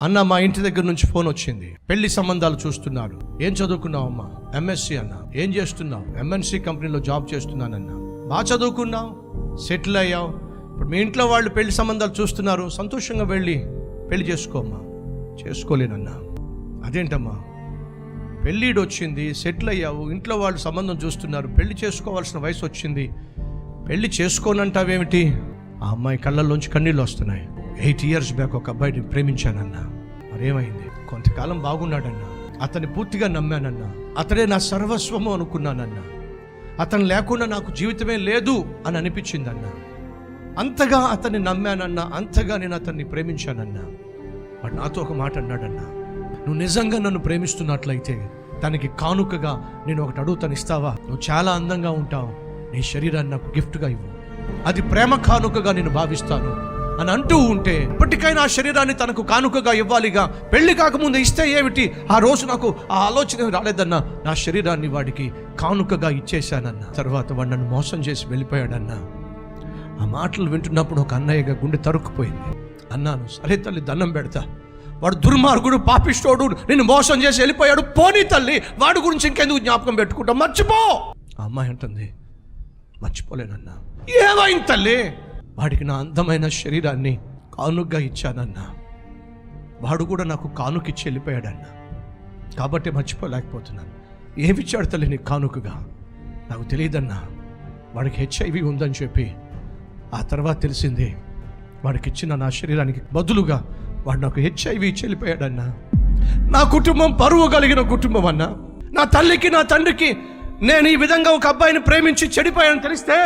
అన్న మా ఇంటి దగ్గర నుంచి ఫోన్ వచ్చింది, పెళ్లి సంబంధాలు చూస్తున్నారు. ఏం చదువుకున్నావు అమ్మా? ఎంఎస్సి అన్న. ఏం చేస్తున్నావు? ఎంఎన్సి కంపెనీలో జాబ్ చేస్తున్నానన్నా. బాగా చదువుకున్నావు, సెటిల్ అయ్యావు, ఇప్పుడు మీ ఇంట్లో వాళ్ళు పెళ్లి సంబంధాలు చూస్తున్నారు, సంతోషంగా వెళ్ళి పెళ్లి చేసుకోమ్మా. చేసుకోలేనన్నా. అదేంటమ్మా, పెళ్ళిడు వచ్చింది, సెటిల్ అయ్యావు, ఇంట్లో వాళ్ళు సంబంధం చూస్తున్నారు, పెళ్లి చేసుకోవాల్సిన వయసు వచ్చింది, పెళ్లి చేసుకోనంటావేమిటి? ఆ అమ్మాయి కళ్ళల్లోంచి కన్నీళ్ళు వస్తున్నాయి. 8 years బ్యాక్ ఒక అబ్బాయిని ప్రేమించానన్నా. మరేమైంది? కొంతకాలం బాగున్నాడన్నా, అతన్ని పూర్తిగా నమ్మానన్నా, అతడే నా సర్వస్వము అనుకున్నానన్నా, అతను లేకుండా నాకు జీవితమే లేదు అని అనిపించిందన్నా. అంతగా అతన్ని నమ్మానన్నా, అంతగా నేను అతన్ని ప్రేమించానన్నా. వాడు నాతో ఒక మాట అన్నాడన్నా, నువ్వు నిజంగా నన్ను ప్రేమిస్తున్నట్లయితే దానికి కానుకగా నేను ఒకటి అడుగుతాను, ఇస్తావా? నువ్వు చాలా అందంగా ఉంటావు, నీ శరీరాన్ని నాకు గిఫ్ట్గా ఇవ్వు, అది ప్రేమ కానుకగా నేను భావిస్తాను అని అంటూ ఉంటే, ఇప్పటికైనా ఆ శరీరాన్ని తనకు కానుకగా ఇవ్వాలిగా, పెళ్లి కాకముందు ఇస్తే ఏమిటి? ఆ రోజు నాకు ఆ ఆలోచన రాలేదన్నా. నా శరీరాన్ని వాడికి కానుకగా ఇచ్చేశానన్నా. తర్వాత వాడు నన్ను మోసం చేసి వెళ్ళిపోయాడన్నా. ఆ మాటలు వింటున్నప్పుడు ఒక అన్నయ్యగా గుండె తరుక్కుపోయింది. అన్నాను, సరే తల్లి, దండం పెడతా, వాడు దుర్మార్గుడు, పాపిష్టోడు, నిన్ను మోసం చేసి వెళ్ళిపోయాడు, పోనీ తల్లి, వాడి గురించి ఇంకెందుకు జ్ఞాపకం పెట్టుకుంటాం, మర్చిపో. ఆ అమ్మాయి అంటుంది, మర్చిపోలేనన్నా. ఏమైంది తల్లి? వాడికి నా అందమైన శరీరాన్ని కానుకగా ఇచ్చానన్నా, వాడు కూడా నాకు కానుకిచ్చి వెళ్ళిపోయాడన్నా, కాబట్టి మర్చిపోలేకపోతున్నాను. ఏమిచ్చాడు తల్లి నీకు కానుకగా? నాకు తెలియదన్నా. వాడికి HIV ఉందని చెప్పి ఆ తర్వాత తెలిసింది. వాడికి ఇచ్చిన నా శరీరానికి బదులుగా వాడు నాకు HIV ఇచ్చి వెళ్ళిపోయాడన్నా. నా కుటుంబం పరువు కలిగిన కుటుంబం అన్నా. నా తల్లికి నా తండ్రికి నేను ఈ విధంగా ఒక అబ్బాయిని ప్రేమించి చెడిపోయాను తెలిస్తే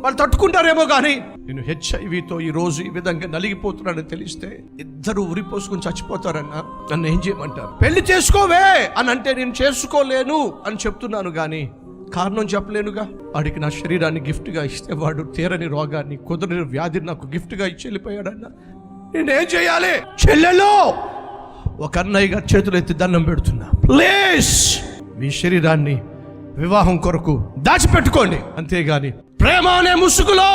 వాళ్ళు తట్టుకుంటారేమో, కానీ నేను HIVతో ఈరోజు ఈ విధంగా నలిగిపోతున్నానని తెలిస్తే ఇద్దరు ఉరిపోసుకుని చచ్చిపోతారన్నా. నన్ను ఏం చేయమంటారు? పెళ్లి చేసుకోవే అని అంటే నేను చేసుకోలేను అని చెప్తున్నాను, కానీ కారణం చెప్పలేనుగా. వాడికి నా శరీరాన్ని గిఫ్ట్గా ఇస్తే వాడు తీరని రోగాన్ని, కుదరని వ్యాధిని నాకు గిఫ్ట్గా ఇచ్చి వెళ్ళిపోయాడన్నా. నేనేం చేయాలి? చెల్లెలో ఒక అన్నయ్యగా చేతులు ఎత్తి దండం పెడుతున్నా, ప్లీజ్ మీ శరీరాన్ని వివాహం కొరకు దాచిపెట్టుకోండి, అంతేగాని ప్రేమ అనే ముసుగులో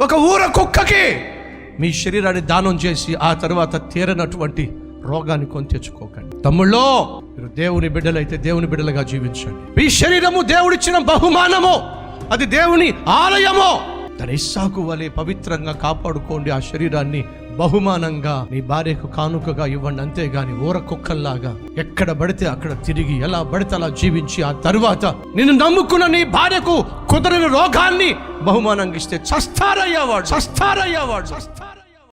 ఒక ఊర కుక్కకి మీ శరీరాన్ని దానం చేసి ఆ తర్వాత తీరనటువంటి రోగాన్ని కొని తెచ్చుకోకండి. తమ్ముళ్ళో, మీరు దేవుని బిడ్డలైతే దేవుని బిడ్డలుగా జీవించండి. మీ శరీరము దేవుడిచ్చిన బహుమానము, అది దేవుని ఆలయము. తన ఇస్సాకు వలె పవిత్రంగా కాపాడుకోండి. ఆ శరీరాన్ని బహుమానంగా నీ భార్యకు కానుకగా ఇవ్వండి, అంతేగాని ఊర కుక్కల్లాగా ఎక్కడ పడితే అక్కడ తిరిగి ఎలా పడితే అలా జీవించి ఆ తరువాత నిన్ను నమ్ముకున్న నీ భార్యకు కుదరని రోగాన్ని బహుమానంగా ఇస్తే చస్తారయ్యావాడు.